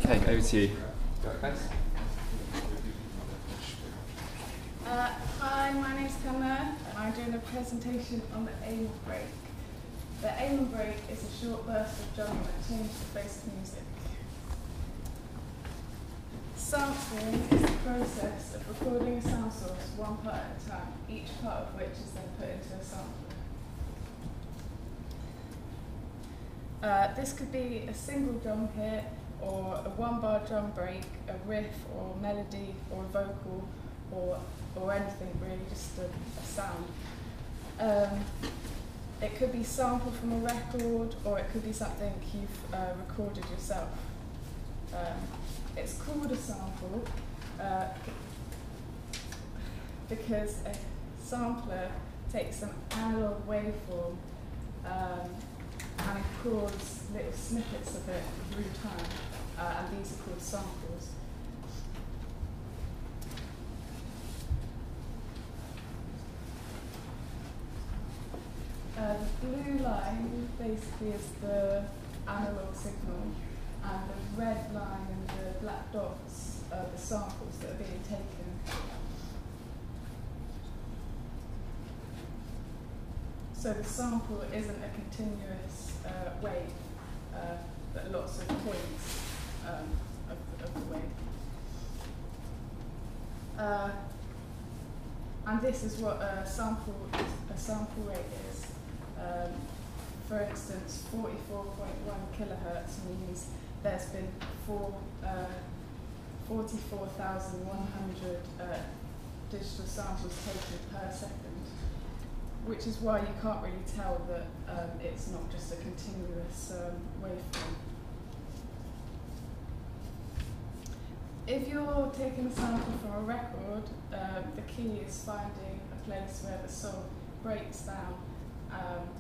Okay, over to you. Thanks. Hi, my name's Kamna, and I'm doing a presentation on the aim break. The aim break is a short burst of drum that changes the face of music. Sampling is the process of recording a sound source one part at a time, each part of which is then put into a sampler. This could be a single drum hit, or a one-bar drum break, a riff, or melody, or a vocal, or anything really, just a sound. It could be sampled from a record, or it could be something you've recorded yourself. It's called a sample because a sampler takes an analog waveform and records little snippets of it through time, and these are called samples. The blue line basically is the analog signal, and the red line and the black dots are the samples that are being taken. So the sample isn't a continuous wave, but lots of points of the wave. And this is what a sample rate is. For instance, 44.1 kilohertz means there's been 44,100 digital samples taken per second, which is why you can't really tell that it's not just a continuous waveform. If you're taking a sample from a record, the key is finding a place where the song breaks down,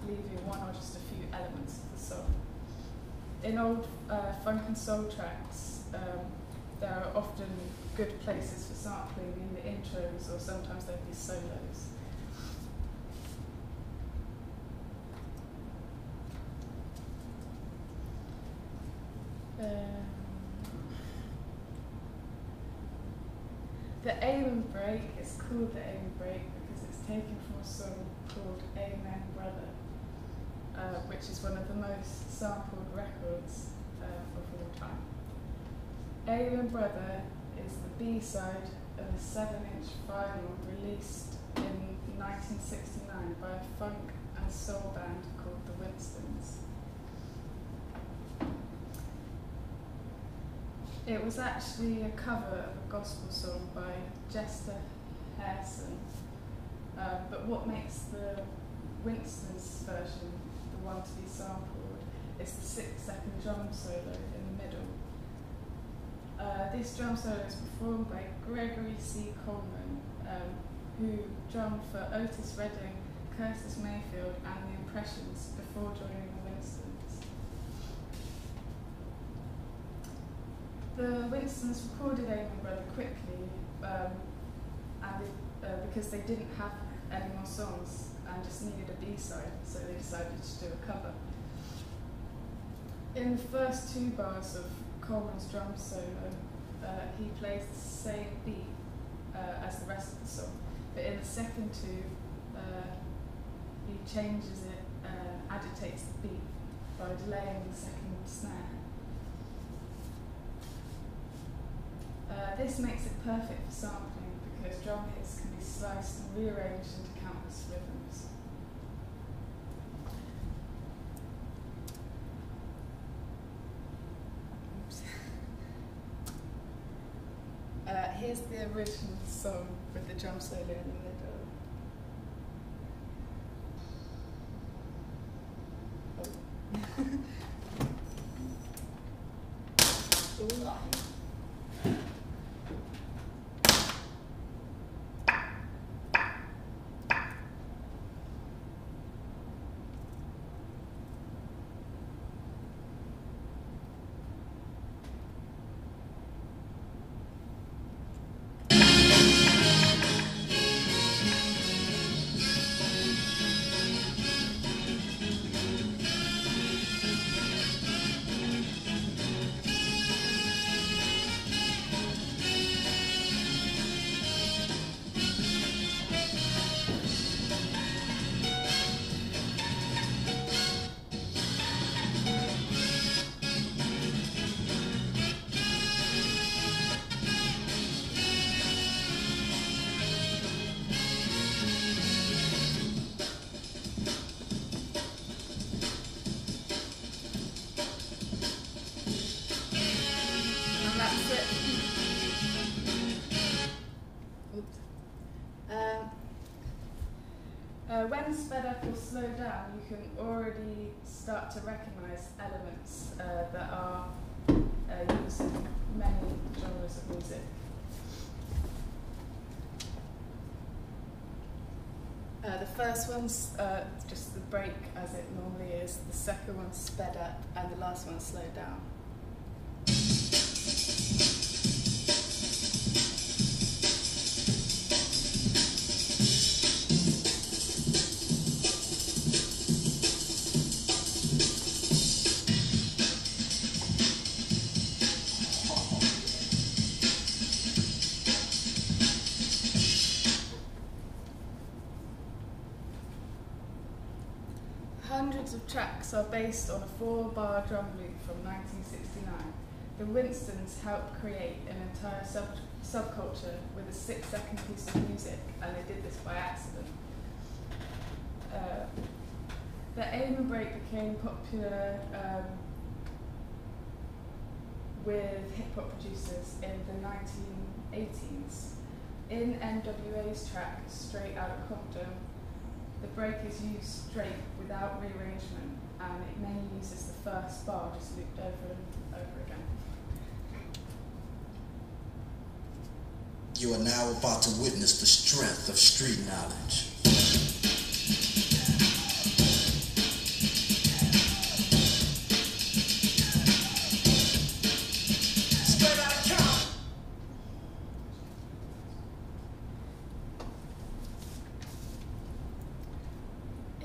leaving one or just a few elements of the song. In old funk and soul tracks, there are often good places for sampling in the intros, or sometimes there'd be solos. The aim break is called the aim break because it's taken from a song called Amen Brother, which is one of the most sampled records of all time. Amen Brother is the B-side of a 7-inch vinyl released in 1969 by a funk and soul band called the Winstons. It was actually a cover of a gospel song by Jester Harrison, but what makes the Winstons version the one to be sampled is the 6-second drum solo in the middle. This drum solo is performed by Gregory C. Coleman, who drummed for Otis Redding, Curtis Mayfield and the Impressions before joining the Winstons. The Winstons recorded Amen Brother quickly because they didn't have any more songs and just needed a B-side, so they decided to do a cover. In the first 2 bars of Coleman's drum solo, he plays the same beat as the rest of the song, but in the second 2, he changes it and agitates the beat by delaying the second snare. This makes it perfect for sampling because drum hits can be sliced and rearranged into countless rhythms. Here's the original song with the drum solo in the middle. Ooh. when sped up or slowed down, you can already start to recognise elements that are used in many genres of music. The first one's just the break as it normally is, the second one's sped up, and the last one's slowed down. Hundreds of tracks are based on a 4-bar drum loop from 1969. The Winstons helped create an entire subculture with a 6-second piece of music, and they did this by accident. The aim and break became popular with hip-hop producers in the 1980s. In NWA's track, Straight Outta Compton, the break is used straight without rearrangement, and it mainly uses the first bar just looped over and over again. You are now about to witness the strength of street knowledge.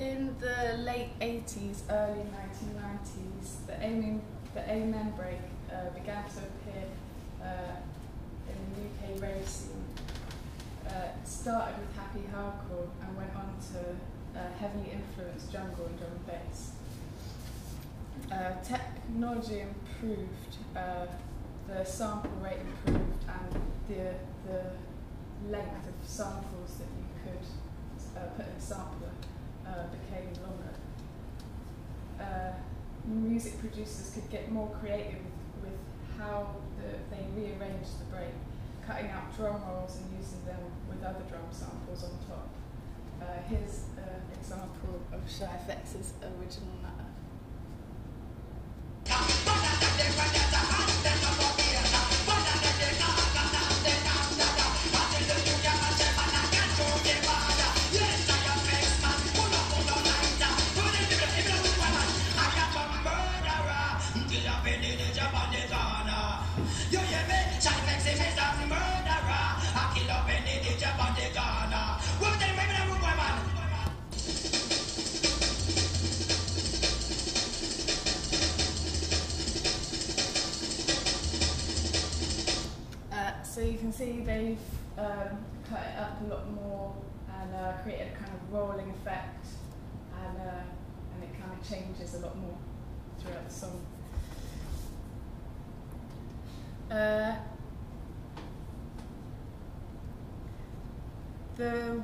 In the late 80s, early 1990s, the Amen break began to appear in the UK rave scene. It started with happy hardcore and went on to heavily influenced jungle and drum and bass. Technology improved, the sample rate improved, and the length of samples that you could put in a sampler became longer. Music producers could get more creative with how they rearranged the break, cutting out drum rolls and using them with other drum samples on top. Here's an example of Shy FX's original Nutter. So you can see they've cut it up a lot more and created a kind of rolling effect, and it kind of changes a lot more throughout the song. The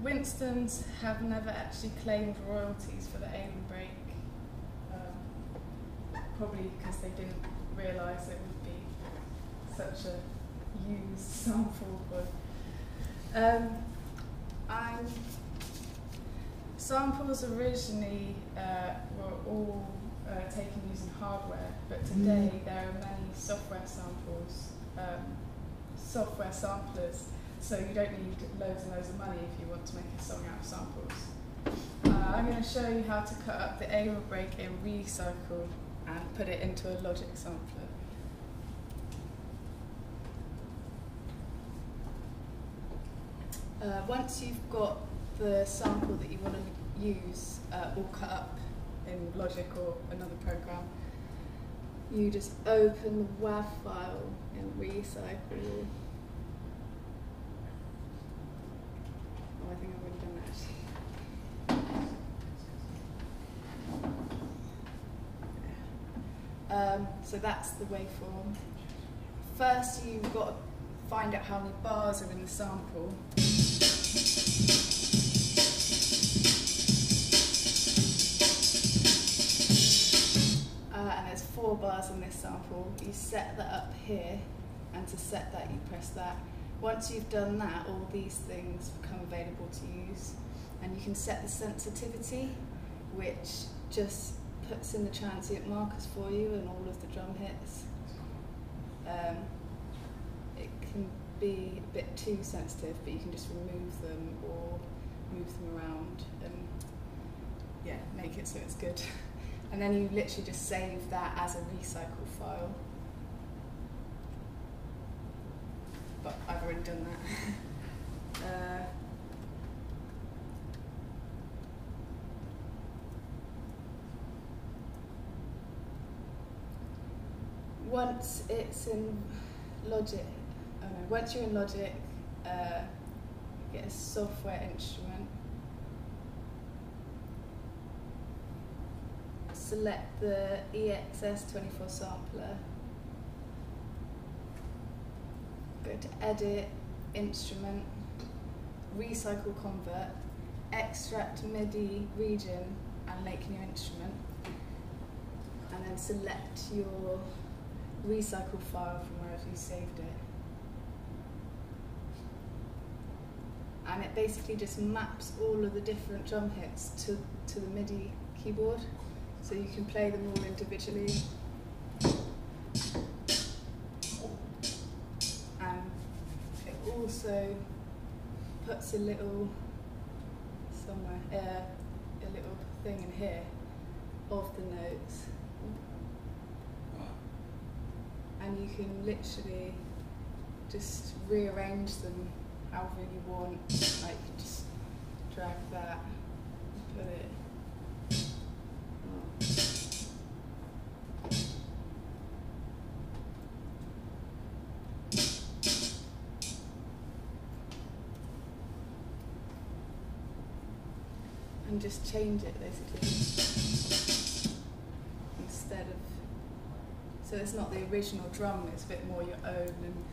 Winstons have never actually claimed royalties for the Aim break, probably because they didn't realise it would be such a used sample. And samples originally were all taken using hardware, but today there are many software samples, software samplers, so you don't need loads and loads of money if you want to make a song out of samples. I'm going to show you how to cut up the A break in Recycle and put it into a Logic sampler. Once you've got the sample that you want to use or cut up in Logic or another program, you just open the WAV file in Recycle. Oh, I think I've already done that actually. So that's the waveform. First, you've got to find out how many bars are in the sample. And there's 4 bars in this sample. You set that up here, and to set that you press that. Once you've done that, all these things become available to use. and you can set the sensitivity, which just puts in the transient markers for you and all of the drum hits. It can be a bit too sensitive, but you can just remove them or move them around and yeah, make it so it's good. And then you literally just save that as a recycle file. But I've already done that. Once it's in Logic, once you're in Logic, get a software instrument, select the EXS24 sampler, go to Edit, Instrument, Recycle Convert, extract MIDI region and make new instrument, and then select your recycle file from wherever you saved it. And it basically just maps all of the different drum hits to the MIDI keyboard, so you can play them all individually. And it also puts a little a little thing in here of the notes. And you can literally just rearrange them however you want. Like, just drag that and put it. And just change it basically. Instead of, so it's not the original drum, it's a bit more your own. And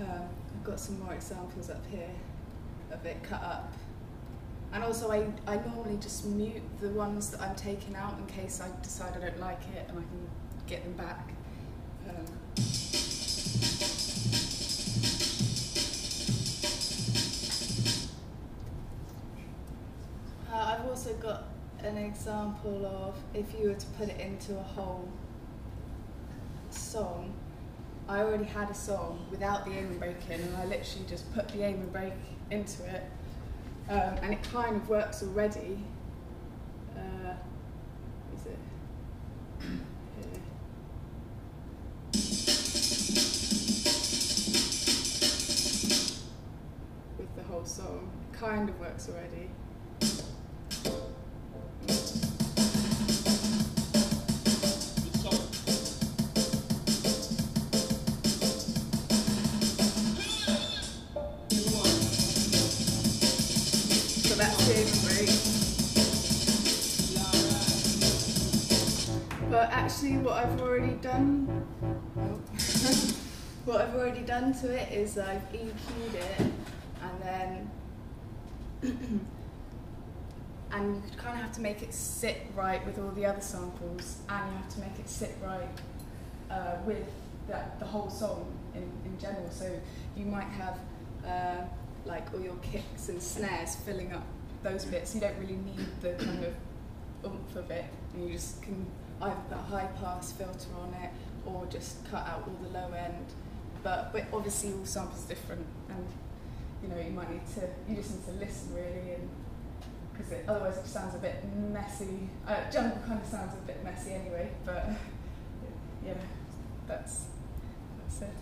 I've got some more examples up here of it cut up. And also I normally just mute the ones that I'm taking out in case I decide I don't like it and I can get them back. I've also got an example of if you were to put it into a whole song. I already had a song without the aim and break in, and I literally just put the aim and break into it, and it kind of works already. Is it here? With the whole song, it kind of works already. But actually what I've already done to it is I've EQ'd it, and then and you kind of have to make it sit right with all the other samples, and you have to make it sit right with the whole song in general. So you might have like all your kicks and snares filling up those bits. You don't really need the kind of oomph of it, and you just can either put a high pass filter on it or just cut out all the low end. But obviously all samples are different, and you know you just need to listen really, and because otherwise it sounds a bit messy. Jungle kind of sounds a bit messy anyway, but yeah, that's it.